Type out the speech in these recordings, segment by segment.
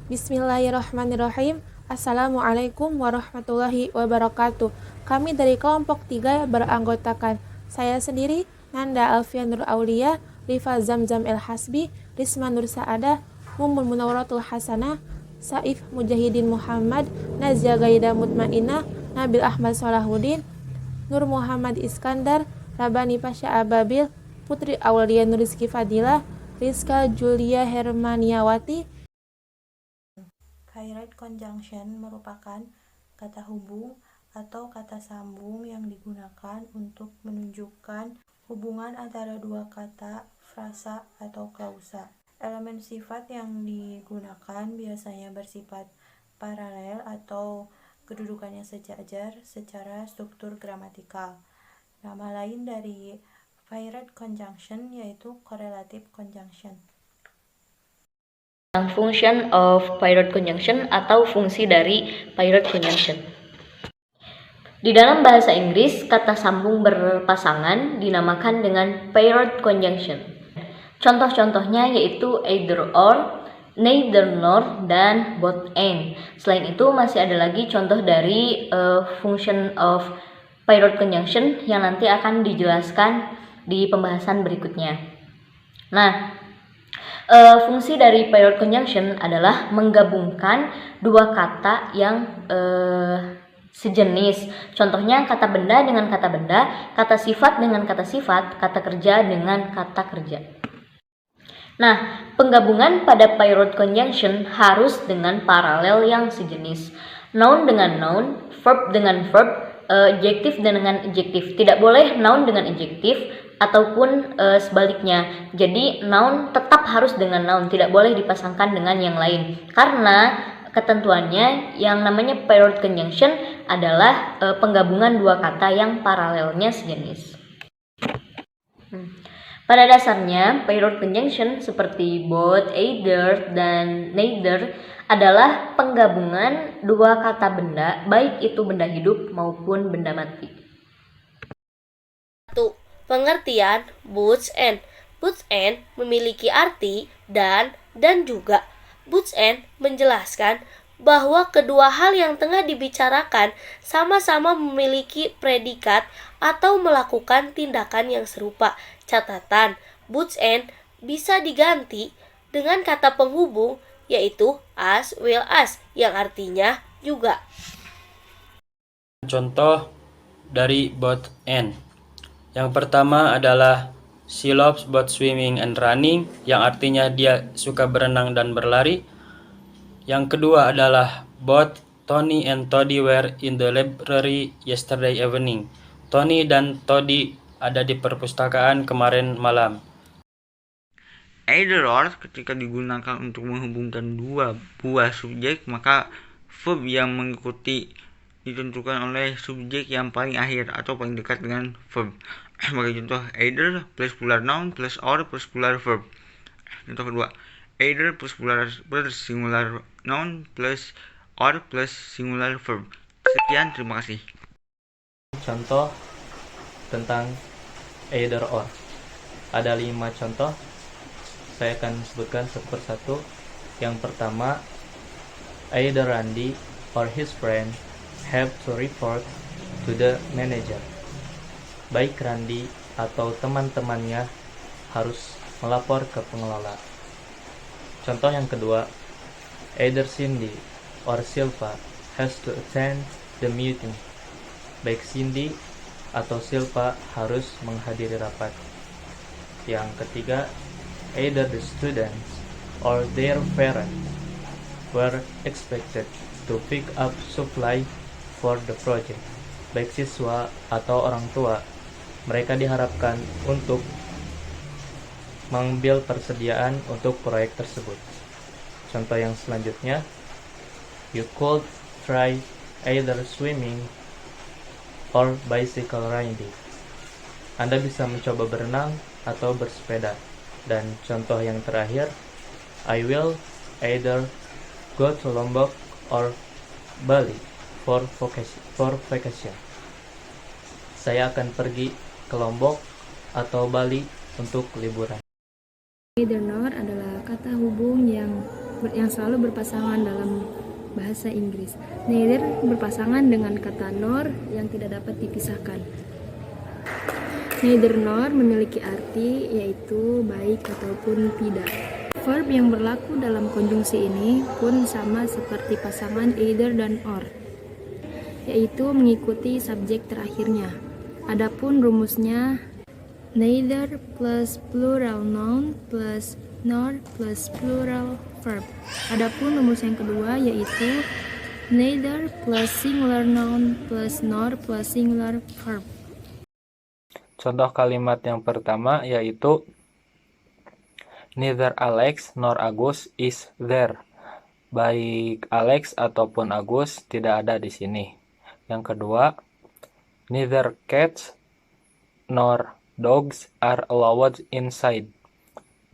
Bismillahirrahmanirrahim. Assalamualaikum warahmatullahi wabarakatuh. Kami dari kelompok 3 beranggotakan saya sendiri, Nanda Alfian Nur Aulia, Rifa Zamzam El Hasbi, Risma Nur Saadah, Mumun Munawwaratul Hasanah, Saif Mujahidin Muhammad, Nazia Gaida Mutmainah, Nabil Ahmad Salahuddin, Nur Muhammad Iskandar, Rabani Pasha Ababil, Putri Aulia Nurizki Fadila, Rizka Julia Hermaniawati. Direct conjunction merupakan kata hubung atau kata sambung yang digunakan untuk menunjukkan hubungan antara dua kata, frasa, atau klausa. Elemen sifat yang digunakan biasanya bersifat paralel atau kedudukannya sejajar secara struktur gramatikal. Nama lain dari direct conjunction yaitu correlative conjunction. Function of direct conjunction atau fungsi dari direct conjunction. Di dalam bahasa Inggris, kata sambung berpasangan dinamakan dengan direct conjunction. Contoh-contohnya yaitu either or, neither nor, dan both and. Selain itu masih ada lagi contoh dari function of direct conjunction yang nanti akan dijelaskan di pembahasan berikutnya. Nah, fungsi dari direct conjunction adalah menggabungkan dua kata yang sejenis. Contohnya kata benda dengan kata benda, kata sifat dengan kata sifat, kata kerja dengan kata kerja. Nah, penggabungan pada direct conjunction harus dengan paralel yang sejenis. Noun dengan noun, verb dengan verb, adjektif dengan adjektif. Tidak boleh noun dengan adjektif ataupun sebaliknya. Jadi noun tetap harus dengan noun, tidak boleh dipasangkan dengan yang lain. Karena ketentuannya yang namanya direct conjunction adalah penggabungan dua kata yang paralelnya sejenis. Pada dasarnya, direct conjunction seperti both, either, dan neither adalah penggabungan dua kata benda, baik itu benda hidup maupun benda mati. Pengertian both and. Both and memiliki arti dan juga. Both and menjelaskan bahwa kedua hal yang tengah dibicarakan sama-sama memiliki predikat atau melakukan tindakan yang serupa. Catatan, both and bisa diganti dengan kata penghubung yaitu as well as yang artinya juga. Contoh dari both and. Yang pertama adalah she loves both swimming and running, yang artinya dia suka berenang dan berlari. Yang kedua adalah both Tony and Toddy were in the library yesterday evening. Tony dan Toddy ada di perpustakaan kemarin malam. Either or ketika digunakan untuk menghubungkan dua buah subjek, maka verb yang mengikuti ditentukan oleh subjek yang paling akhir atau paling dekat dengan verb. Sebagai contoh, either plus plural noun plus or plus plural verb. Contoh kedua, either plus singular noun plus or plus singular verb. Sekian, terima kasih. Contoh tentang either or. Ada 5 contoh. Saya akan sebutkan satu persatu. Yang pertama, either Randy or his friend have to report to the manager. Baik Randy atau teman-temannya harus melapor ke pengelola. Contoh yang kedua, either Cindy or Silva has to attend the meeting. Baik Cindy atau Silva harus menghadiri rapat. Yang ketiga, either the students or their parents were expected to pick up supply for the project. Baik siswa atau orang tua, mereka diharapkan untuk mengambil persediaan untuk proyek tersebut. Contoh yang selanjutnya, you could try either swimming or bicycle riding. Anda bisa mencoba berenang atau bersepeda. Dan contoh yang terakhir, I will either go to Lombok or Bali for vacation. Saya akan pergi ke Lombok atau Bali untuk liburan. Either nor adalah kata hubung yang yang selalu berpasangan dalam bahasa Inggris. Neither berpasangan dengan kata nor yang tidak dapat dipisahkan. Neither nor memiliki arti yaitu baik ataupun tidak. Verb yang berlaku dalam konjungsi ini pun sama seperti pasangan either dan or, yaitu mengikuti subjek terakhirnya. Adapun rumusnya neither plus plural noun plus nor plus plural verb. Adapun rumus yang kedua yaitu neither plus singular noun plus nor plus singular verb. Contoh kalimat yang pertama yaitu neither Alex nor Agus is there. Baik Alex ataupun Agus tidak ada di sini. Yang kedua, neither cats nor dogs are allowed inside.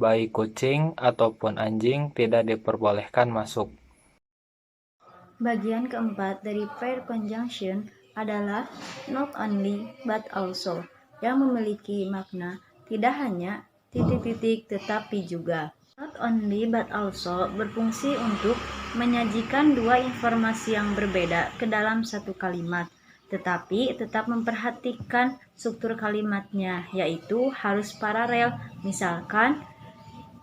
Baik kucing ataupun anjing tidak diperbolehkan masuk. Bagian keempat dari pair conjunction adalah not only but also, yang memiliki makna tidak hanya titik-titik tetapi juga. Not only but also berfungsi untuk menyajikan dua informasi yang berbeda ke dalam satu kalimat, tetapi tetap memperhatikan struktur kalimatnya, yaitu harus paralel. Misalkan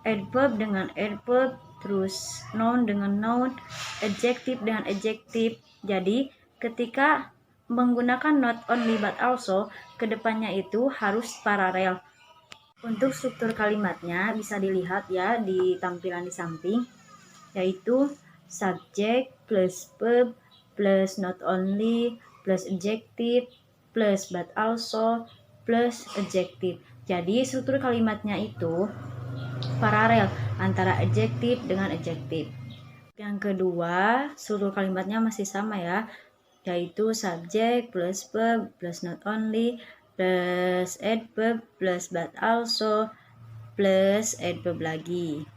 adverb dengan adverb, terus noun dengan noun, adjective dengan adjective. Jadi ketika menggunakan not only but also, kedepannya itu harus paralel. Untuk struktur kalimatnya bisa dilihat ya di tampilan di samping, yaitu subject plus verb plus not only plus adjective plus but also plus adjective. Jadi struktur kalimatnya itu paralel antara adjective dengan adjective. Yang kedua, struktur kalimatnya masih sama ya, yaitu subject plus verb plus not only plus adverb plus but also plus adverb lagi.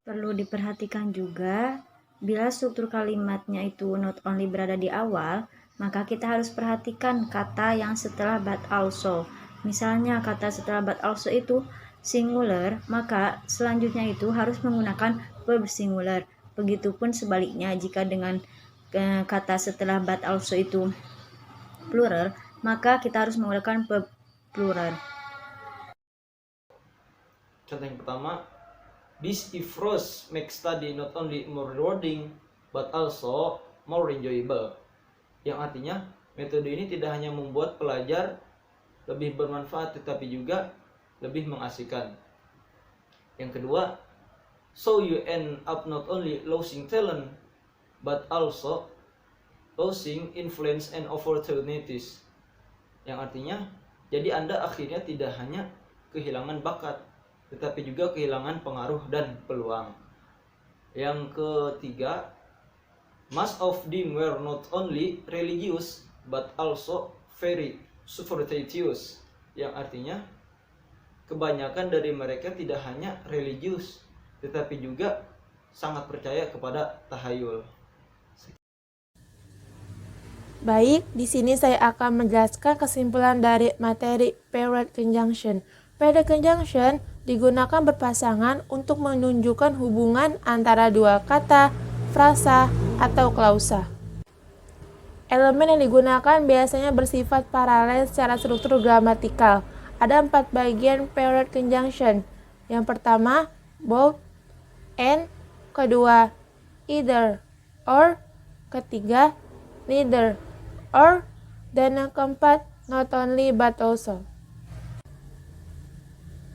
Perlu diperhatikan juga, bila struktur kalimatnya itu not only berada di awal, maka kita harus perhatikan kata yang setelah but also. Misalnya kata setelah but also itu singular, maka selanjutnya itu harus menggunakan verb singular. Begitupun sebaliknya, jika dengan kata setelah but also itu plural, maka kita harus menggunakan verb plural. Contoh yang pertama, this approach makes study not only more rewarding but also more enjoyable. Yang artinya, metode ini tidak hanya membuat pelajar lebih bermanfaat tetapi juga lebih mengasihkan. Yang kedua, so you end up not only losing talent but also losing influence and opportunities. Yang artinya, jadi Anda akhirnya tidak hanya kehilangan bakat, tetapi juga kehilangan pengaruh dan peluang. Yang ketiga, most of them were not only religious but also very superstitious. Yang artinya, kebanyakan dari mereka tidak hanya religius, tetapi juga sangat percaya kepada tahayul. Baik, di sini saya akan menjelaskan kesimpulan dari materi paired conjunction. Paired conjunction digunakan berpasangan untuk menunjukkan hubungan antara dua kata, frasa, atau klausa. Elemen yang digunakan biasanya bersifat paralel secara struktur gramatikal. Ada 4 bagian paired conjunction. Yang pertama, both, and, kedua, either, or, ketiga, neither, or, dan yang keempat, not only but also.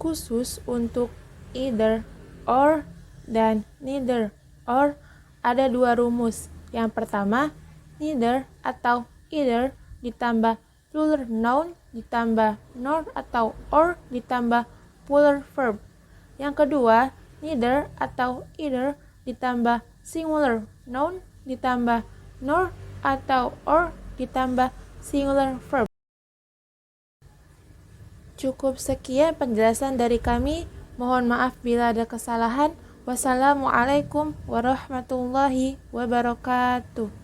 Khusus untuk either, or, dan neither, or, ada 2 rumus. Yang pertama, neither atau either ditambah plural noun ditambah nor atau or ditambah plural verb. Yang kedua, neither atau either ditambah singular noun ditambah nor atau or ditambah singular verb. Cukup sekian penjelasan dari kami. Mohon maaf bila ada kesalahan. Wassalamualaikum warahmatullahi wabarakatuh.